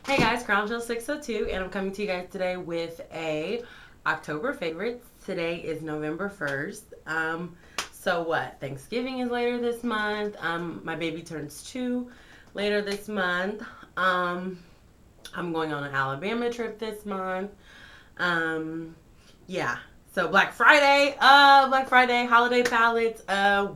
Hey guys, CrownJill602, and I'm coming to you guys today with a October favorites. Today is November 1st. So what? Thanksgiving is later this month. My baby turns 2 later this month. I'm going on an Alabama trip this month. Um, yeah. So Black Friday, holiday palettes,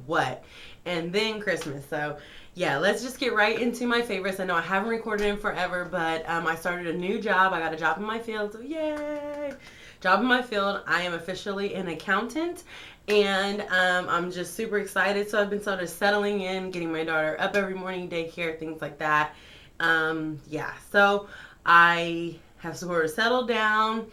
what? And then Christmas. So yeah, let's just get right into my favorites. I know I haven't recorded in forever, but I started a new job. I got a job in my field, so yay! Job in my field. I am officially an accountant, and I'm just super excited. So I've been sort of settling in, getting my daughter up every morning, daycare, things like that. Yeah, so I have sort of settled down,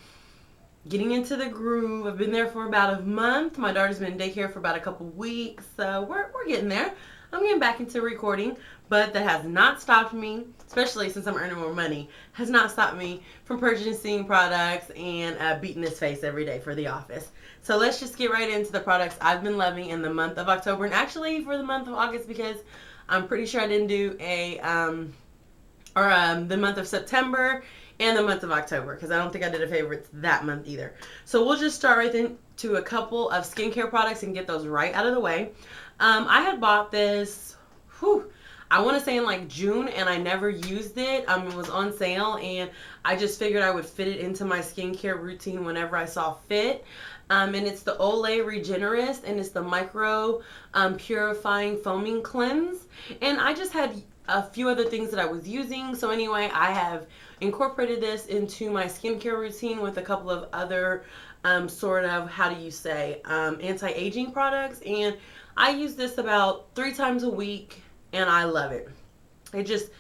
getting into the groove. I've been there for about a month. My daughter's been in daycare for about a couple weeks, so we're getting there. I'm getting back into recording, but that has not stopped me, especially since I'm earning more money, has not stopped me from purchasing products and beating this face every day for the office. So let's just get right into the products I've been loving in the month of October, and actually for the month of August, because I'm pretty sure I didn't do the month of September and the month of October, because I don't think I did a favorites that month either. So we'll just start right into a couple of skincare products and get those right out of the way. I had bought this, I want to say in like June, and I never used it. It was on sale, and I just figured I would fit it into my skincare routine whenever I saw fit. And it's the Olay Regenerist, and it's the Micro Purifying Foaming Cleanse. And I just had a few other things that I was using. So anyway, I have incorporated this into my skincare routine with a couple of other anti-aging products. And I use this about 3 times a week, and I love it. It just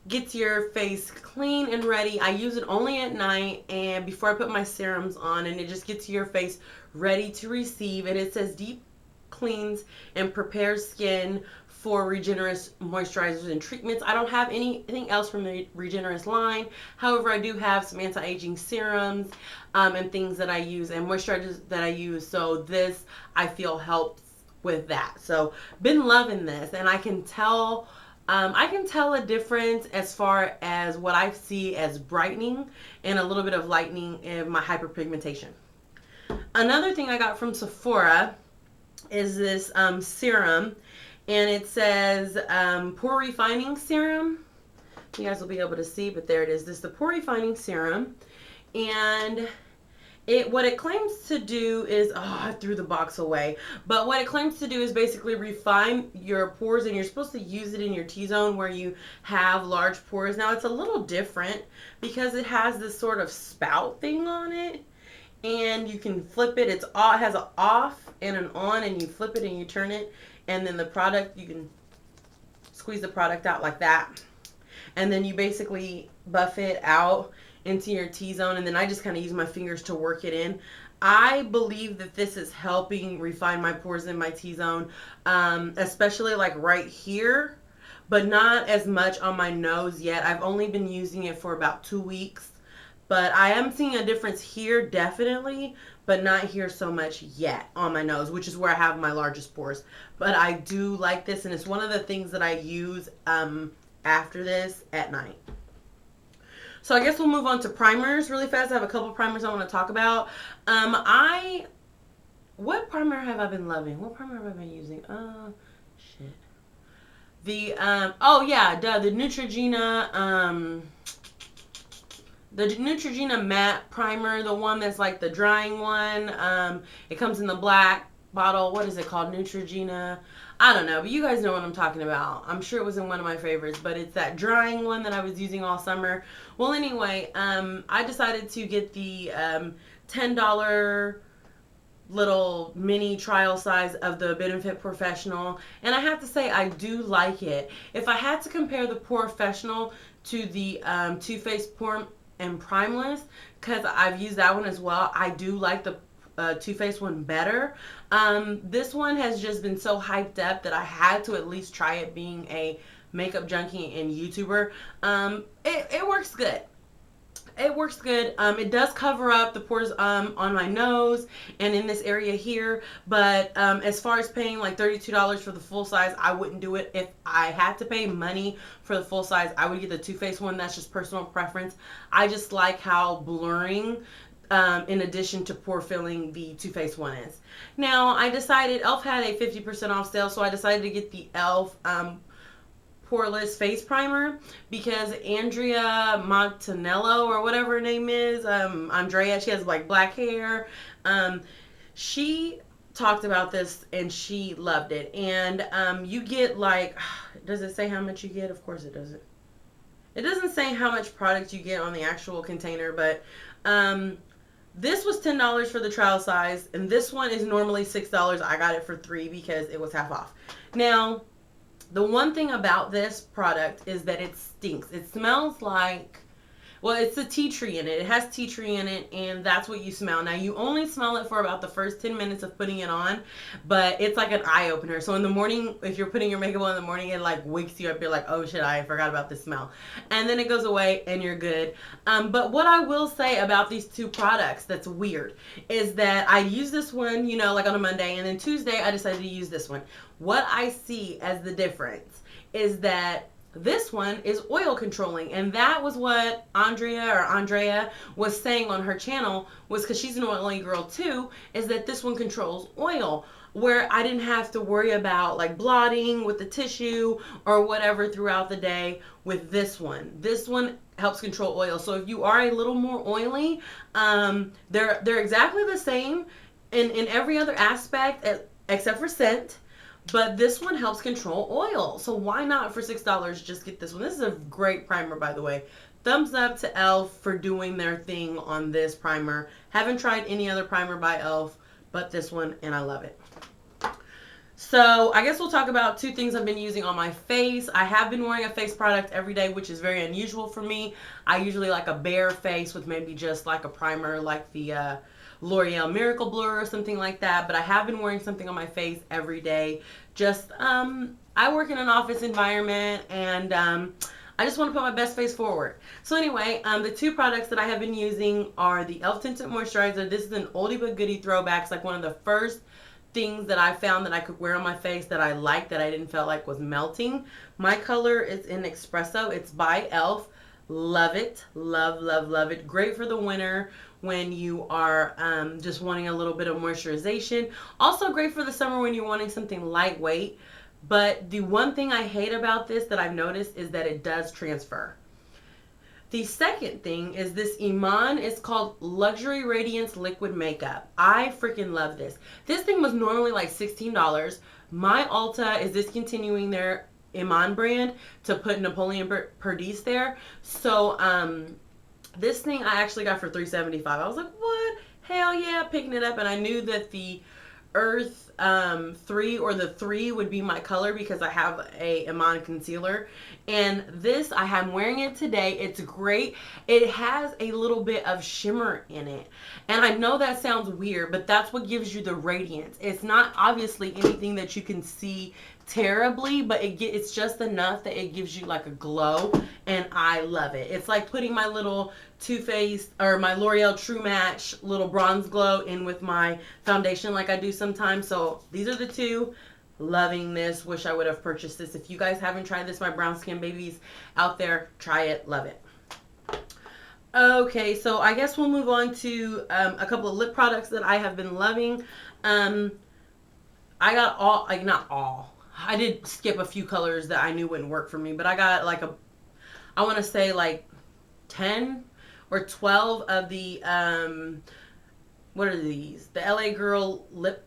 gets your face clean and ready. I use it only at night and before I put my serums on, and it just gets your face ready to receive. And it says deep cleans and prepares skin for Regenerist moisturizers and treatments. I don't have anything else from the Regenerist line. However, I do have some anti-aging serums and things that I use and moisturizers that I use. So this, I feel, helps with that. So been loving this, and I can tell a difference as far as what I see as brightening and a little bit of lightening in my hyperpigmentation. Another thing I got from Sephora is this serum, and it says pore refining serum. You guys will be able to see, but there it is. This is the pore refining serum, and what it claims to do is, I threw the box away, but what it claims to do is basically refine your pores, and you're supposed to use it in your T-zone where you have large pores. Now it's a little different because it has this sort of spout thing on it, and you can flip it. It has an off and an on, and you flip it and you turn it, and then the product, you can squeeze the product out like that, and then you basically buff it out into your T-zone, and then I just kind of use my fingers to work it in. I believe that this is helping refine my pores in my T-zone, especially like right here, but not as much on my nose yet. I've only been using it for about 2 weeks, but I am seeing a difference here definitely, but not here so much yet on my nose, which is where I have my largest pores. But I do like this, and it's one of the things that I use after this at night. So I guess we'll move on to primers really fast. I have a couple primers I want to talk about. What primer have I been loving? What primer have I been using? Shit. The Neutrogena matte primer, the one that's like the drying one. It comes in the black bottle. What is it called? Neutrogena. I don't know, but you guys know what I'm talking about. I'm sure it was in one of my favorites, but it's that drying one that I was using all summer. Well, anyway, I decided to get the $10 little mini trial size of the Benefit Professional, and I have to say I do like it. If I had to compare the Professional to the Too Faced Pore and Primeless, because I've used that one as well, I do like the Too Faced one better. This one has just been so hyped up that I had to at least try it, being a makeup junkie and YouTuber. It works good. It works good. It does cover up the pores on my nose and in this area here. But as far as paying like $32 for the full size, I wouldn't do it. If I had to pay money for the full size, I would get the Too Faced one. That's just personal preference. I just like how blurring, in addition to pore filling, the Too Faced one is. Now, I decided e.l.f. had a 50% off sale, so I decided to get the e.l.f. Poreless face primer because Andrea Montanello or whatever her name is, Andrea, she has like black hair. She talked about this and she loved it. And you get like, does it say how much you get? Of course it doesn't. It doesn't say how much product you get on the actual container, but this was $10 for the trial size, and this one is normally $6. I got it for $3 because it was half off. Now, the one thing about this product is that it stinks. It smells like, well, it's a tea tree in it. It has tea tree in it, and that's what you smell. Now, you only smell it for about the first 10 minutes of putting it on, but it's like an eye opener. So in the morning, if you're putting your makeup on in the morning, it like wakes you up. You're like, oh shit, I forgot about this smell. And then it goes away and you're good. But what I will say about these two products that's weird is that I use this one, you know, like on a Monday, and then Tuesday I decided to use this one. What I see as the difference is that this one is oil controlling, and that was what Andrea was saying on her channel, was because she's an oily girl too, is that this one controls oil, where I didn't have to worry about like blotting with the tissue or whatever throughout the day with this one. This one helps control oil. So if you are a little more oily, they're exactly the same in every other aspect except for scent. But this one helps control oil. So why not for $6 just get this one? This is a great primer, by the way. Thumbs up to e.l.f. for doing their thing on this primer. Haven't tried any other primer by e.l.f. but this one, and I love it. So I guess we'll talk about two things I've been using on my face. I have been wearing a face product every day, which is very unusual for me. I usually like a bare face with maybe just like a primer like the L'Oreal Miracle Blur or something like that, but I have been wearing something on my face every day. Just I work in an office environment, and I just want to put my best face forward. So anyway, the two products that I have been using are the e.l.f. Tinted Moisturizer. This is an oldie but goodie throwback. It's like one of the first things that I found that I could wear on my face that I liked, that I didn't feel like was melting. My color is in Espresso. It's by e.l.f. Love it. Love, love, love it. Great for the winter when you are just wanting a little bit of moisturization. Also great for the summer when you're wanting something lightweight. But the one thing I hate about this that I've noticed is that it does transfer. The second thing is this Iman. It's called Luxury Radiance Liquid Makeup. I freaking love this. This thing was normally like $16. My Ulta is discontinuing their Iman brand to put Napoleon Perdis there. So this thing I actually got for $3.75. I was like, what? Hell yeah, picking it up. And I knew that the Earth 3 or the 3 would be my color because I have a Iman concealer. And this, I am wearing it today. It's great. It has a little bit of shimmer in it. And I know that sounds weird, but that's what gives you the radiance. It's not obviously anything that you can see terribly, but it's just enough that it gives you like a glow, and I love it. It's like putting my little Too Faced or my L'Oreal True Match little bronze glow in with my foundation like I do sometimes. So these are the two. Loving this. Wish I would have purchased this. If you guys haven't tried this, my brown skin babies out there, try it. Love it. Okay, so I guess we'll move on to a couple of lip products that I have been loving. I got all, like not all, I did skip a few colors that I knew wouldn't work for me, but I got like I want to say like 10 or 12 of the, what are these? The LA Girl lip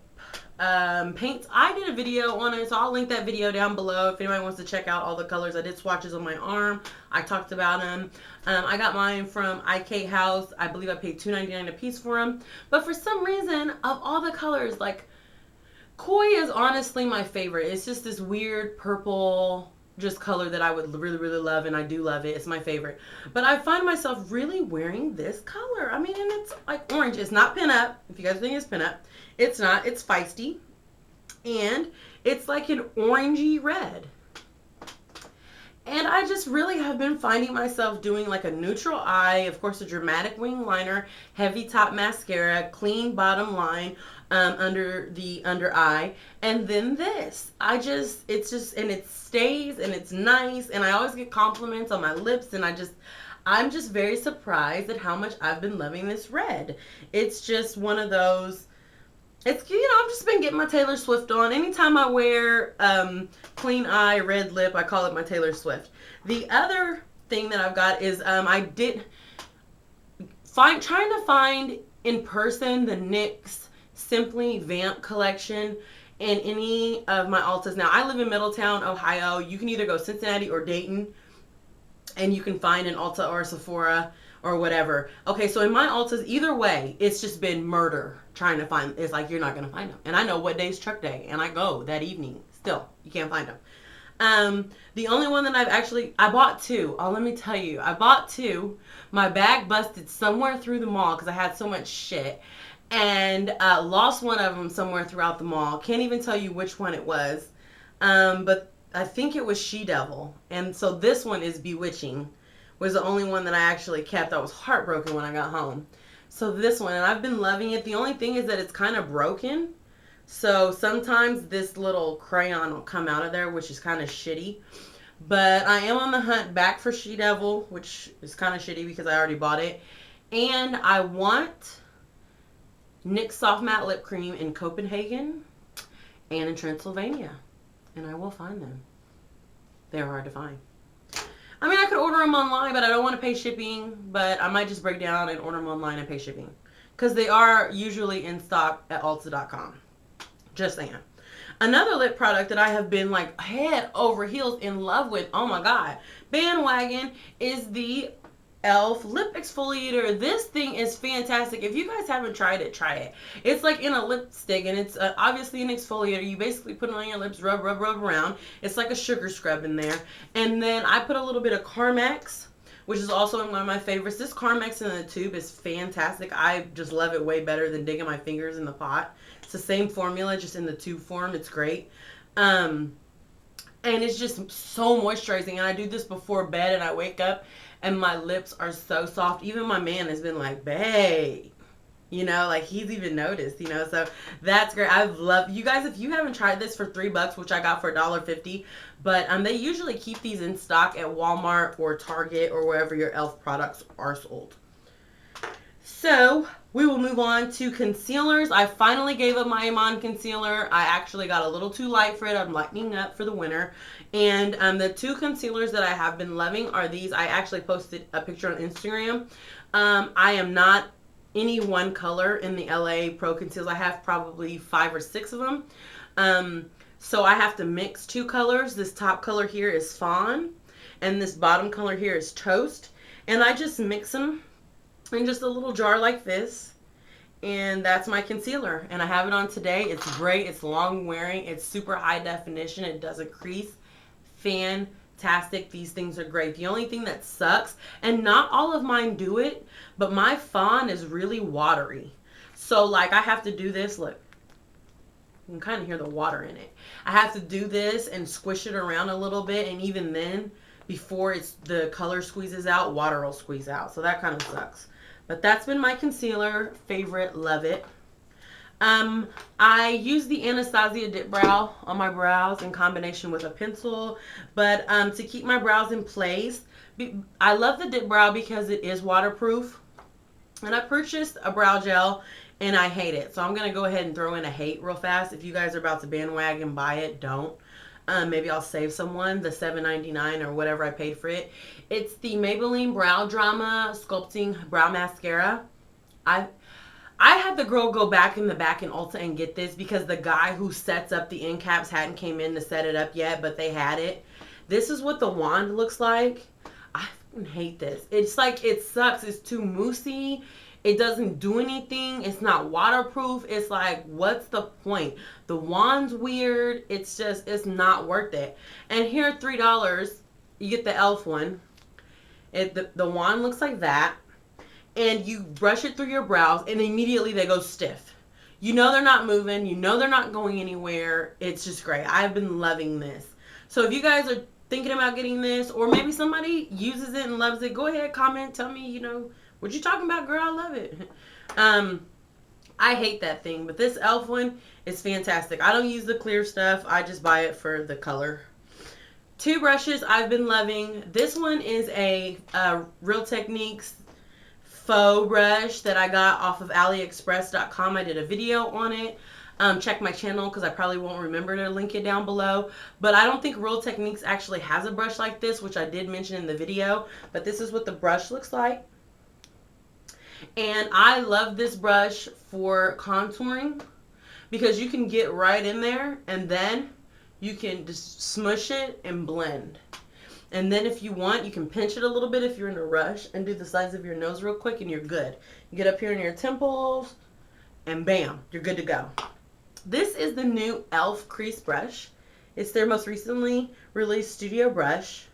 paints. I did a video on it, so I'll link that video down below if anybody wants to check out all the colors. I did swatches on my arm. I talked about them. I got mine from IK House. I believe I paid $2.99 a piece for them. But for some reason, of all the colors, like Koi is honestly my favorite. It's just this weird purple just color that I would really, really love, and I do love it. It's my favorite. But I find myself really wearing this color. I mean, and it's like orange. It's not pinup. If you guys think it's pinup, it's not. It's feisty. And it's like an orangey red. And I just really have been finding myself doing like a neutral eye, of course, a dramatic wing liner, heavy top mascara, clean bottom line under the under eye, and then this. It's just, and it stays and it's nice. And I always get compliments on my lips, and I'm just very surprised at how much I've been loving this red. It's just one of those. It's, I've just been getting my Taylor Swift on. Anytime I wear clean eye, red lip, I call it my Taylor Swift. The other thing that I've got is I did trying to find in person the NYX Simply Vamp collection in any of my Ultas. Now, I live in Middletown, Ohio. You can either go Cincinnati or Dayton, and you can find an Ulta or a Sephora or whatever. Okay, so in my Ultas, either way, it's just been murder trying to find. It's like, you're not going to find them. And I know what day's truck day, and I go that evening. Still, you can't find them. The only one that I bought two. Oh, let me tell you. I bought two. My bag busted somewhere through the mall because I had so much shit. And lost one of them somewhere throughout the mall. Can't even tell you which one it was. But I think it was She Devil. And so this one is Bewitching. Was the only one that I actually kept. I was heartbroken when I got home. So this one, and I've been loving it. The only thing is that it's kind of broken. So sometimes this little crayon will come out of there, which is kind of shitty. But I am on the hunt back for She Devil, which is kind of shitty because I already bought it. And I want NYX Soft Matte Lip Cream in Copenhagen and in Transylvania. And I will find them. They're hard to find. I mean, I could order them online, but I don't want to pay shipping. But I might just break down and order them online and pay shipping. Because they are usually in stock at Ulta.com. Just saying. Another lip product that I have been like head over heels in love with, oh my god, bandwagon, is the e.l.f. lip exfoliator. This thing is fantastic. If you guys haven't tried it, try it. It's like in a lipstick, and it's obviously an exfoliator. You basically put it on your lips, rub around. It's like a sugar scrub in there. And then I put a little bit of Carmex, which is also one of my favorites. This Carmex in the tube is fantastic. I just love it way better than digging my fingers in the pot. It's the same formula, just in the tube form. It's great. And it's just so moisturizing. And I do this before bed, and I wake up and my lips are so soft. Even my man has been like, babe, like he's even noticed, so that's great. I've loved, you guys, if you haven't tried this for $3, which I got for $1.50, but they usually keep these in stock at Walmart or Target or wherever your e.l.f. products are sold. So we will move on to concealers. I finally gave up my Iman concealer. I actually got a little too light for it. I'm lightening up for the winter. And the two concealers that I have been loving are these. I actually posted a picture on Instagram. I am not any one color in the LA Pro Conceals. I have probably 5 or 6 of them. So I have to mix two colors. This top color here is Fawn, and this bottom color here is Toast. And I just mix them in just a little jar like this, and that's my concealer, and I have it on today. It's great. It's long wearing. It's super high definition. It doesn't crease. Fantastic. These things are great. The only thing that sucks, and not all of mine do it, but my Fawn is really watery. So like I have to do this. Look, you can kind of hear the water in it. I have to do this and squish it around a little bit, and even then, before the color squeezes out, water will squeeze out. So that kind of sucks. But that's been my concealer favorite. Love it. I use the Anastasia Dip Brow on my brows in combination with a pencil. But to keep my brows in place, I love the Dip Brow because it is waterproof. And I purchased a brow gel, and I hate it. So I'm going to go ahead and throw in a hate real fast. If you guys are about to bandwagon buy it, don't. Maybe I'll save someone the $7.99 or whatever I paid for it. It's the Maybelline Brow Drama Sculpting Brow Mascara. I had the girl go back in Ulta and get this because the guy who sets up the end caps hadn't came in to set it up yet, but they had it. This is what the wand looks like. I fucking hate this. It's like, it sucks. It's too moussey. It doesn't do anything. It's not waterproof. It's like, what's the point? The wand's weird. It's just, it's not worth it. And here, $3, you get the e.l.f. one. The wand looks like that. And you brush it through your brows, and immediately they go stiff. You know they're not moving. You know they're not going anywhere. It's just great. I've been loving this. So if you guys are thinking about getting this, or maybe somebody uses it and loves it, go ahead, comment, tell me, what you talking about, girl, I love it. I hate that thing, but this e.l.f. one is fantastic. I don't use the clear stuff. I just buy it for the color. Two brushes I've been loving. This one is a Real Techniques faux brush that I got off of AliExpress.com. I did a video on it. Check my channel because I probably won't remember to link it down below. But I don't think Real Techniques actually has a brush like this, which I did mention in the video. But this is what the brush looks like. And I love this brush for contouring because you can get right in there and then you can just smush it and blend. And then if you want, you can pinch it a little bit if you're in a rush and do the sides of your nose real quick and you're good. You get up here in your temples and bam, you're good to go. This is the new e.l.f. crease brush. It's their most recently released studio brush.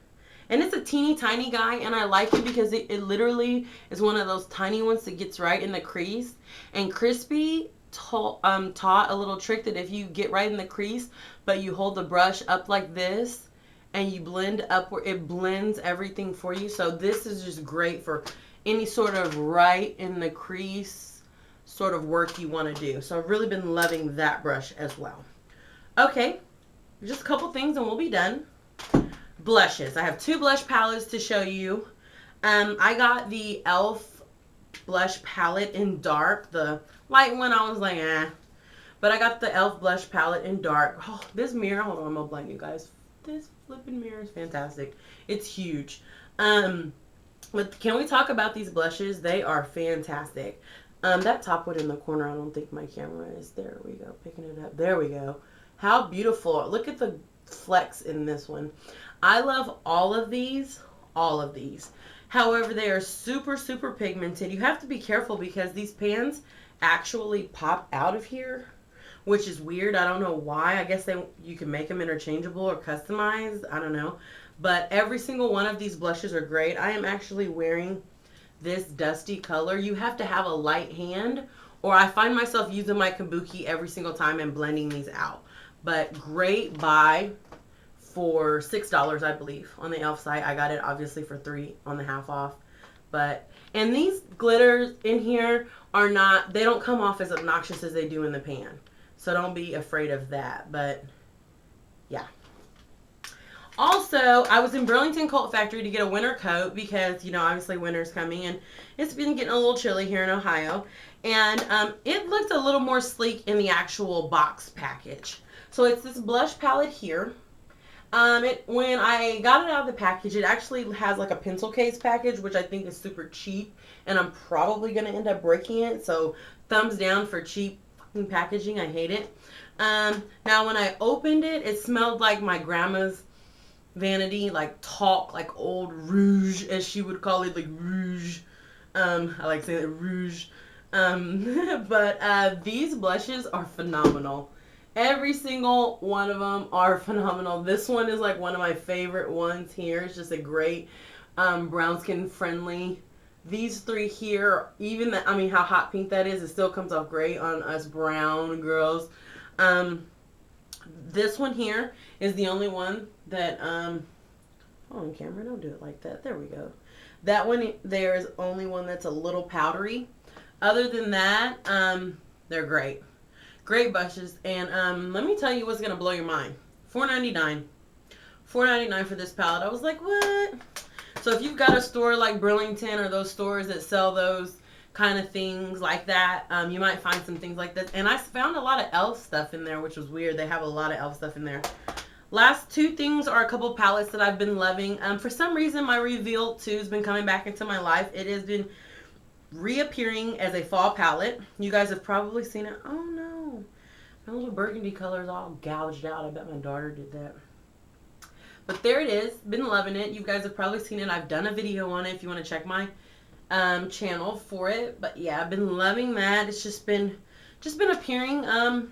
And it's a teeny tiny guy, and I like it because it literally is one of those tiny ones that gets right in the crease. And Crispy taught a little trick that if you get right in the crease, but you hold the brush up like this, and you blend upward, it blends everything for you. So this is just great for any sort of right in the crease sort of work you want to do. So I've really been loving that brush as well. Okay, just a couple things and we'll be done. Blushes. I have two blush palettes to show you. I got the e.l.f. blush palette in dark. The light one, I was like, eh. But I got the e.l.f. blush palette in dark. Oh, this mirror, hold on, I'm gonna blend you guys. This flipping mirror is fantastic. It's huge. But can we talk about these blushes? They are fantastic. That top one in the corner, I don't think my camera is. There we go, picking it up. There we go. How beautiful. Look at the flex in this one. I love all of these. However, they are super, super pigmented. You have to be careful because these pans actually pop out of here, which is weird. I don't know why. I guess you can make them interchangeable or customized. I don't know. But every single one of these blushes are great. I am actually wearing this dusty color. You have to have a light hand, or I find myself using my kabuki every single time and blending these out. But great buy for $6, I believe, on the e.l.f. site. I got it obviously for $3 on the half off. And these glitters in here are not, they don't come off as obnoxious as they do in the pan. So don't be afraid of that. But yeah. Also, I was in Burlington Coat Factory to get a winter coat because, obviously winter's coming and it's been getting a little chilly here in Ohio. And it looked a little more sleek in the actual box package. So it's this blush palette here. When I got it out of the package, it actually has like a pencil case package, which I think is super cheap, and I'm probably going to end up breaking it. So thumbs down for cheap fucking packaging. I hate it. Now when I opened it, it smelled like my grandma's vanity, like talc, like old rouge, as she would call it, like rouge. I like saying it, rouge. But these blushes are phenomenal. Every single one of them are phenomenal. This one is like one of my favorite ones here. It's just a great brown skin friendly. These three here, even how hot pink that is, it still comes off great on us brown girls. This one here is the only one that, hold on camera, don't do it like that. There we go. That one there is only one that's a little powdery. Other than that, they're great. Great brushes, and let me tell you what's gonna blow your mind. $4.99. $4.99 for this palette. I was like, what? So if you've got a store like Burlington or those stores that sell those kind of things like that, you might find some things like this. And I found a lot of e.l.f. stuff in there, which was weird. They have a lot of e.l.f. stuff in there. Last two things are a couple palettes that I've been loving. For some reason, my Reveal 2 has been coming back into my life. It has been reappearing as a fall palette. You guys have probably seen it. Oh no, my little burgundy color is all gouged out. I bet my daughter did that. But there it is. Been loving it. You guys have probably seen it. I've done a video on it if you want to check my channel for it. But yeah, I've been loving that. It's just been appearing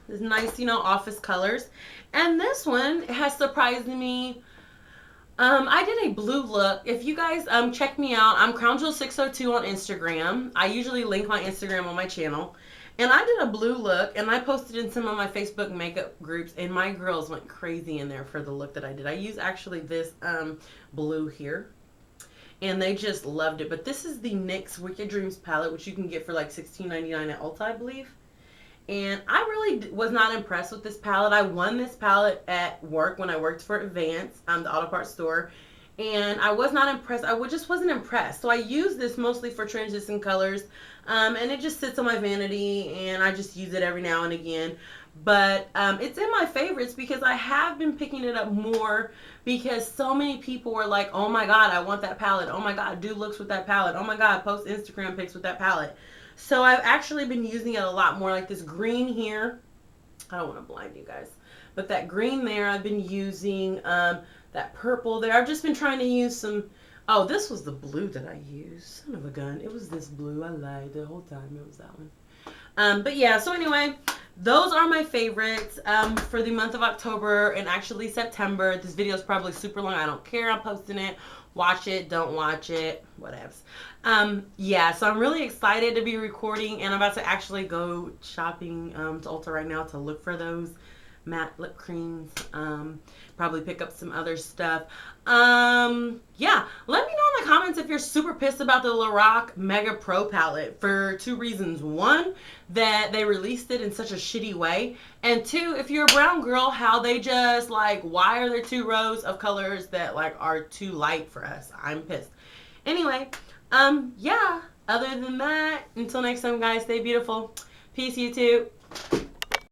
this nice, office colors. And this one has surprised me. I did a blue look. If you guys check me out, I'm CrownJewel602 on Instagram. I usually link my Instagram on my channel. And I did a blue look, and I posted in some of my Facebook makeup groups, and my girls went crazy in there for the look that I did. I use actually this blue here, and they just loved it. But this is the NYX Wicked Dreams palette, which you can get for like $16.99 at Ulta, I believe. And I really was not impressed with this palette. I won this palette at work when I worked for Advance, the auto parts store. And I was not impressed. I just wasn't impressed. So I use this mostly for transition colors. And it just sits on my vanity, and I just use it every now and again. But it's in my favorites because I have been picking it up more because so many people were like, oh my God, I want that palette. Oh my God, do looks with that palette. Oh my God, post Instagram pics with that palette. So I've actually been using it a lot more, like this green here. I don't want to blind you guys. But that green there, I've been using that purple there. I've just been trying to use some... Oh, this was the blue that I used. Son of a gun. It was this blue. I lied the whole time. It was that one. But yeah, so anyway, those are my favorites for the month of October and actually September. This video is probably super long. I don't care. I'm posting it. Watch it. Don't watch it. Whatevs. Yeah, so I'm really excited to be recording, and I'm about to actually go shopping to Ulta right now to look for those matte lip creams. Probably pick up some other stuff. Yeah, let me know in the comments if you're super pissed about the Lorac Mega Pro palette for two reasons. One, that they released it in such a shitty way, and two, if you're a brown girl, how they just like, why are there two rows of colors that like are too light for us? I'm pissed. Anyway, yeah, other than that, until next time guys, stay beautiful. Peace, YouTube.